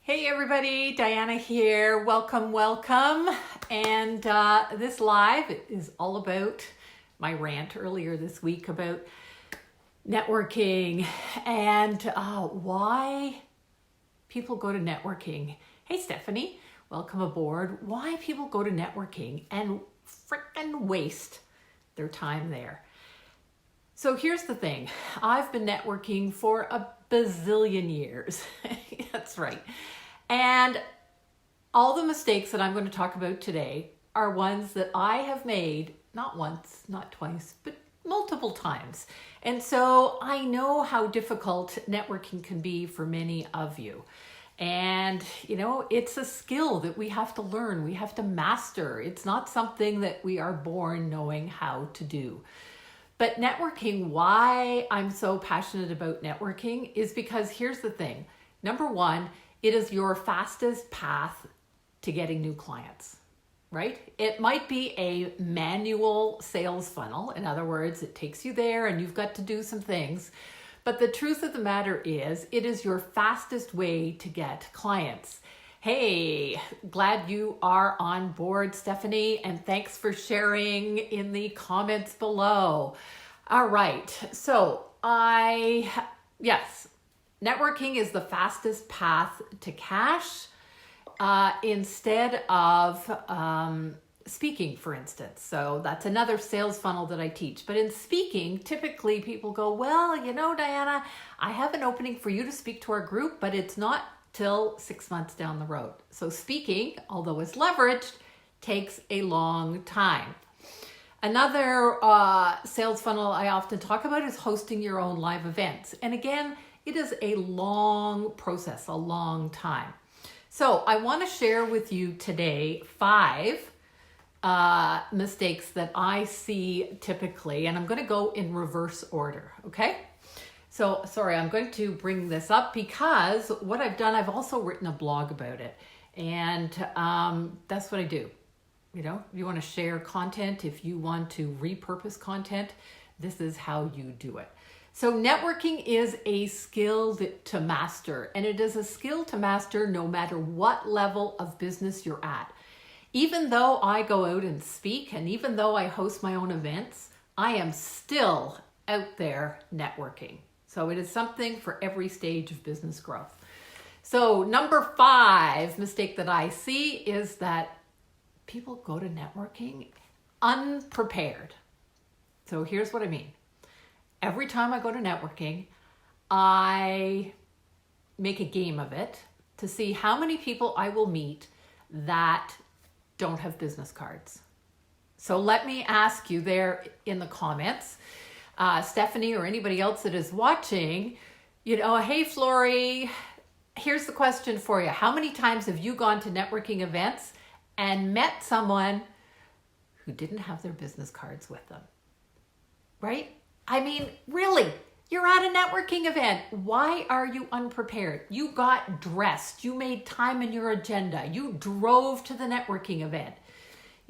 Hey everybody, Diana here. Welcome. And this live is all about my rant earlier this week about networking and why people go to networking. Hey Stephanie, welcome aboard. Why people go to networking and frickin' waste their time there. So here's the thing. I've been networking for a bazillion years. That's right. And all the mistakes that I'm going to talk about today are ones that I have made, not once, not twice, but multiple times. And so I know how difficult networking can be for many of you. And, it's a skill that we have to learn, we have to master. It's not something that we are born knowing how to do. But networking, why I'm so passionate about networking is because here's the thing. Number one, it is your fastest path to getting new clients, right? It might be a manual sales funnel. In other words, it takes you there and you've got to do some things. But the truth of the matter is, it is your fastest way to get clients. Hey, glad you are on board, Stephanie, and thanks for sharing in the comments below. All right, so networking is the fastest path to cash instead of speaking, for instance. So that's another sales funnel that I teach. But in speaking, typically people go, well, Diana, I have an opening for you to speak to our group, but it's not till 6 months down the road. So speaking, although it's leveraged, takes a long time. Another sales funnel I often talk about is hosting your own live events. And again, it is a long process, a long time. So I want to share with you today 5 mistakes that I see typically, and I'm going to go in reverse order, okay? So, sorry, I'm going to bring this up because what I've done, I've also written a blog about it. And that's what I do. You want to share content, if you want to repurpose content, this is how you do it. So networking is a skill to master, and it is a skill to master no matter what level of business you're at. Even though I go out and speak, and even though I host my own events, I am still out there networking. So it is something for every stage of business growth. So number 5 mistake that I see is that people go to networking unprepared. So here's what I mean. Every time I go to networking, I make a game of it to see how many people I will meet that don't have business cards. So let me ask you there in the comments, Stephanie or anybody else that is watching, hey Flory, here's the question for you. How many times have you gone to networking events and met someone who didn't have their business cards with them? Right? I mean, really, you're at a networking event. Why are you unprepared? You got dressed. You made time in your agenda. You drove to the networking event.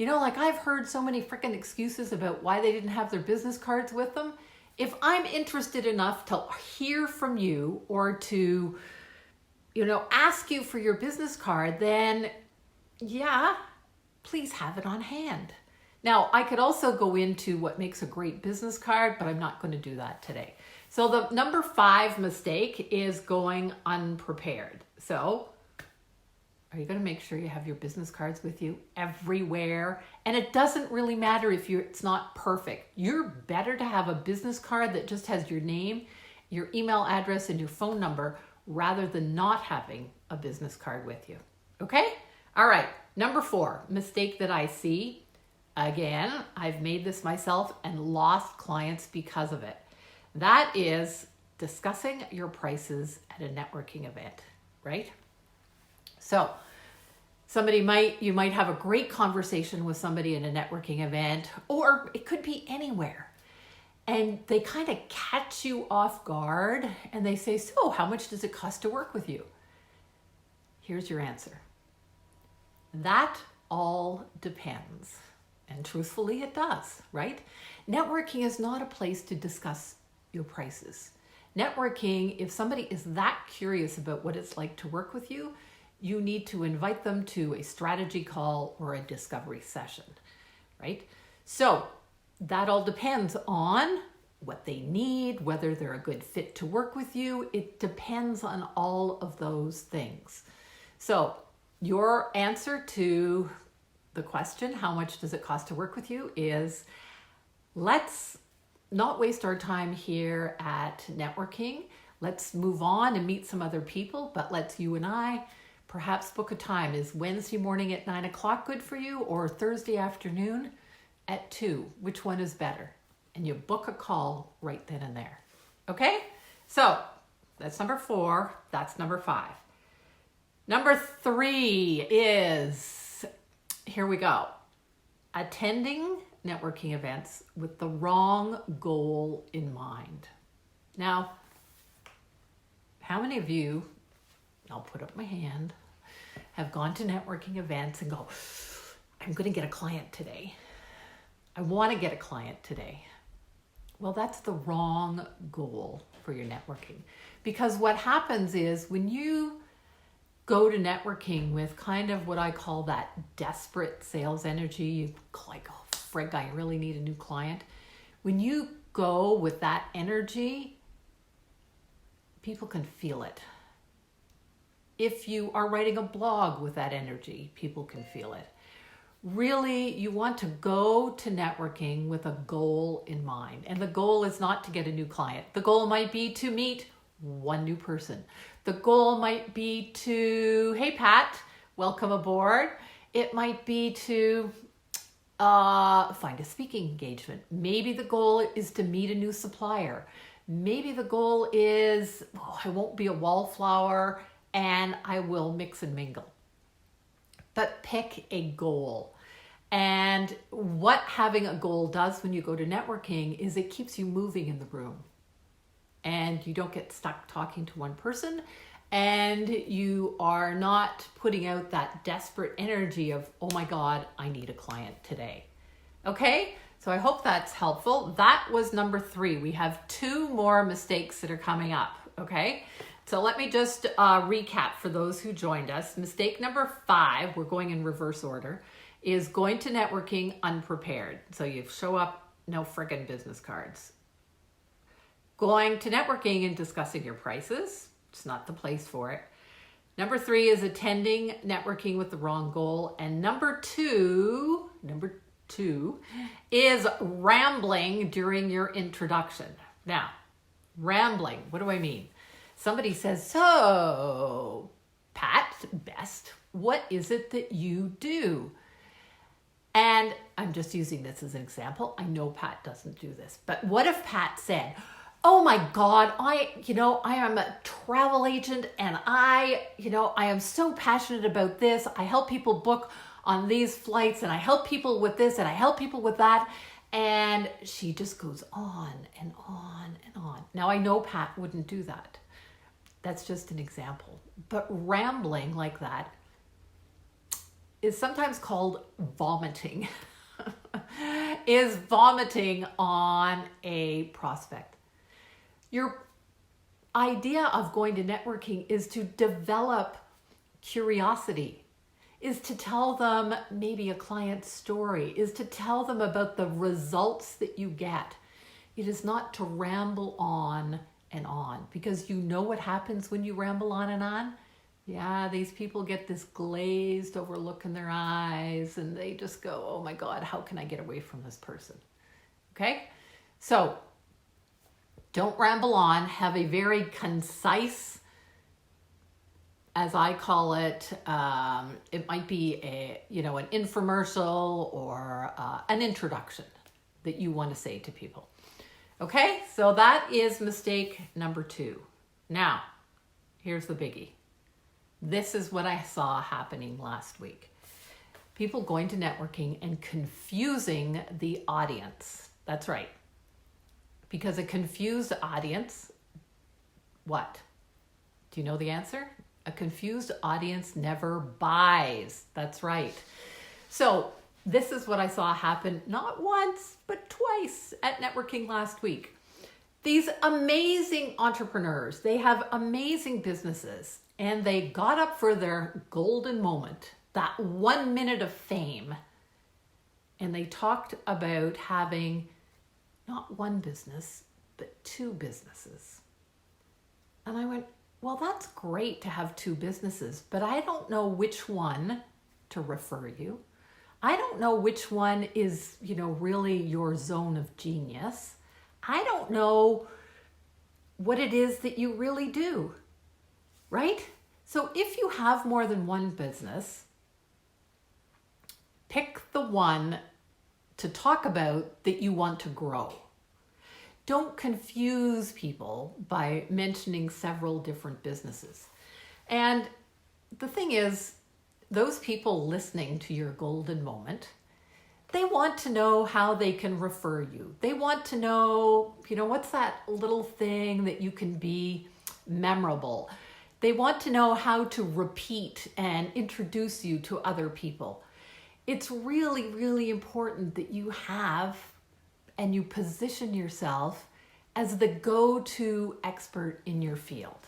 I've heard so many freaking excuses about why they didn't have their business cards with them. If I'm interested enough to hear from you or to, ask you for your business card, then yeah, please have it on hand. Now, I could also go into what makes a great business card, but I'm not going to do that today. So the number 5 mistake is going unprepared. So are you going to make sure you have your business cards with you everywhere? And it doesn't really matter if it's not perfect. You're better to have a business card that just has your name, your email address, and your phone number rather than not having a business card with you. Okay? All right, number 4, mistake that I see. Again, I've made this myself and lost clients because of it. That is discussing your prices at a networking event, right? So you might have a great conversation with somebody in a networking event, or it could be anywhere. And they kind of catch you off guard and they say, so how much does it cost to work with you? Here's your answer. That all depends. And truthfully, it does, right? Networking is not a place to discuss your prices. Networking, if somebody is that curious about what it's like to work with you, you need to invite them to a strategy call or a discovery session, right? So that all depends on what they need, whether they're a good fit to work with you. It depends on all of those things. So your answer to the question, how much does it cost to work with you, is let's not waste our time here at networking. Let's move on and meet some other people, but let's you and I perhaps book a time. Is Wednesday morning at 9 o'clock good for you, or Thursday afternoon at 2? Which one is better? And you book a call right then and there. Okay? So that's number 4. That's number 5. Number 3 is, here we go, attending networking events with the wrong goal in mind. Now, how many of you, I'll put up my hand, have gone to networking events and go, I'm going to get a client today. I want to get a client today. Well, that's the wrong goal for your networking. Because what happens is when you go to networking with kind of what I call that desperate sales energy, you like, oh, frig, I really need a new client. When you go with that energy, people can feel it. If you are writing a blog with that energy, people can feel it. Really, you want to go to networking with a goal in mind. And the goal is not to get a new client. The goal might be to meet one new person. The goal might be to, hey, Pat, welcome aboard. It might be to find a speaking engagement. Maybe the goal is to meet a new supplier. Maybe the goal is, oh, I won't be a wallflower and I will mix and mingle. But pick a goal. And what having a goal does when you go to networking is it keeps you moving in the room. And you don't get stuck talking to one person. And you are not putting out that desperate energy of, oh my God, I need a client today. Okay? So I hope that's helpful. That was number 3. We have 2 more mistakes that are coming up. Okay? So let me just recap for those who joined us. Mistake number 5, we're going in reverse order, is going to networking unprepared. So you show up, no friggin' business cards. Going to networking and discussing your prices. It's not the place for it. Number 3 is attending networking with the wrong goal. And number two is rambling during your introduction. Now, rambling, what do I mean? Somebody says, so, Pat, Best, what is it that you do? And I'm just using this as an example. I know Pat doesn't do this, but what if Pat said, oh my God, I am a travel agent and I am so passionate about this. I help people book on these flights and I help people with this and I help people with that. And she just goes on and on and on. Now I know Pat wouldn't do that. That's just an example. But rambling like that is sometimes called vomiting. Is vomiting on a prospect. Your idea of going to networking is to develop curiosity, is to tell them maybe a client's story, is to tell them about the results that you get. It is not to ramble on and on, because you know what happens when you ramble on and on? Yeah, these people get this glazed over look in their eyes and they just go, oh my God, how can I get away from this person? Okay? So don't ramble on. Have a very concise, as I call it, it might be an infomercial or an introduction that you want to say to people. Okay, so that is mistake number 2. Now, here's the biggie. This is what I saw happening last week. People going to networking and confusing the audience. That's right. Because a confused audience, what? Do you know the answer? A confused audience never buys. That's right. So this is what I saw happen not once, but twice at networking last week. These amazing entrepreneurs, they have amazing businesses, and they got up for their golden moment, that 1 minute of fame. And they talked about having not one business, but 2 businesses. And I went, well, that's great to have 2 businesses, but I don't know which one to refer you. I don't know which one is, really your zone of genius. I don't know what it is that you really do, right? So if you have more than one business, pick the one to talk about that you want to grow. Don't confuse people by mentioning several different businesses. And the thing is, those people listening to your golden moment, they want to know how they can refer you. They want to know, what's that little thing that you can be memorable. They want to know how to repeat and introduce you to other people. It's really, really important that you have and you position yourself as the go-to expert in your field,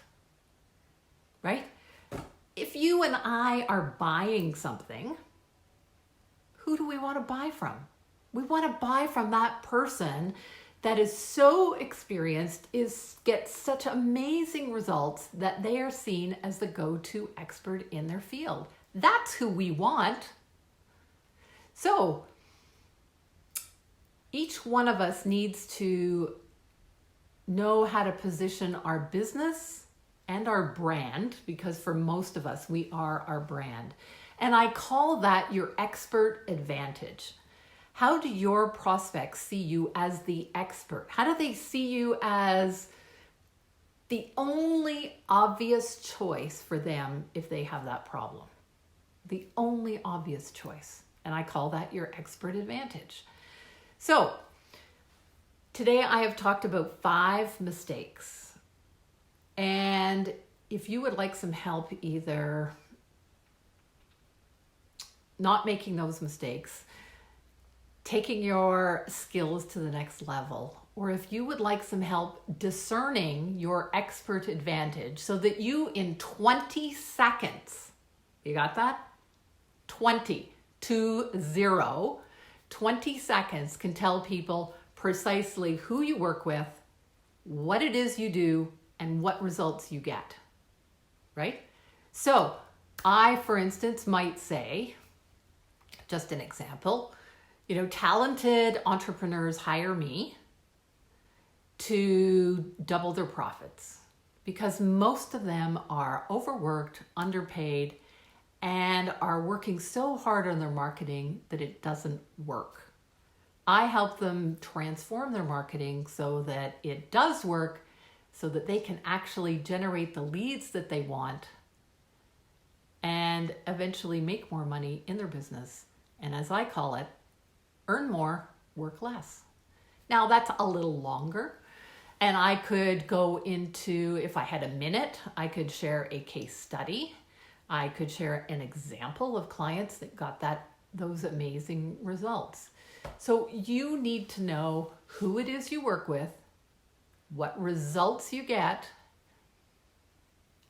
right? If you and I are buying something, who do we want to buy from? We want to buy from that person that is so experienced, gets such amazing results that they are seen as the go-to expert in their field. That's who we want. So each one of us needs to know how to position our business and our brand, because for most of us, we are our brand. And I call that your expert advantage. How do your prospects see you as the expert? How do they see you as the only obvious choice for them if they have that problem? The only obvious choice. And I call that your expert advantage. So today I have talked about 5 mistakes. And if you would like some help either not making those mistakes, taking your skills to the next level, or if you would like some help discerning your expert advantage so that you in 20 seconds, you got that? 20 seconds can tell people precisely who you work with, what it is you do, and what results you get, right? So I, for instance, might say, just an example, talented entrepreneurs hire me to double their profits because most of them are overworked, underpaid, and are working so hard on their marketing that it doesn't work. I help them transform their marketing so that it does work, so that they can actually generate the leads that they want and eventually make more money in their business. And as I call it, earn more, work less. Now that's a little longer. And I could go into, if I had a minute, I could share a case study. I could share an example of clients that got those amazing results. So you need to know who it is you work with, what results you get,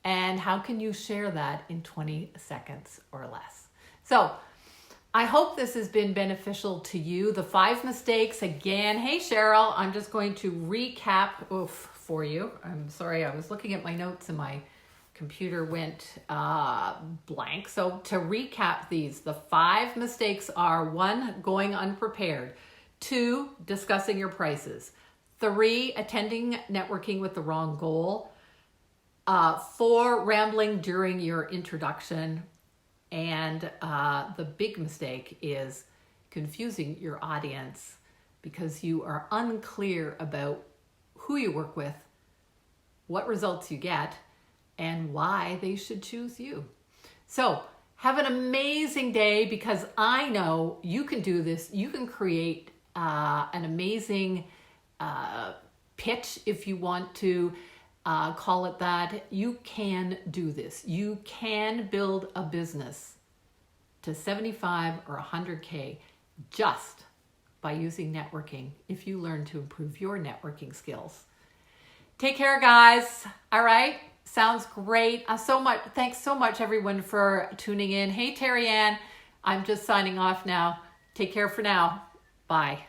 and how can you share that in 20 seconds or less. So I hope this has been beneficial to you. The 5 mistakes again. Hey, Cheryl, I'm just going to recap for you. I'm sorry, I was looking at my notes and my computer went blank. So to recap these, the 5 mistakes are: 1, going unprepared; 2, discussing your prices; 3, attending networking with the wrong goal; 4, rambling during your introduction; and the big mistake is confusing your audience because you are unclear about who you work with, what results you get, and why they should choose you. So have an amazing day, because I know you can do this. You can create an amazing pitch, if you want to call it that. You can do this. You can build a business to 75 or 100K just by using networking if you learn to improve your networking skills. Take care, guys. All right. Sounds great. Thanks so much, everyone, for tuning in. Hey, Terry Ann. I'm just signing off now. Take care for now. Bye.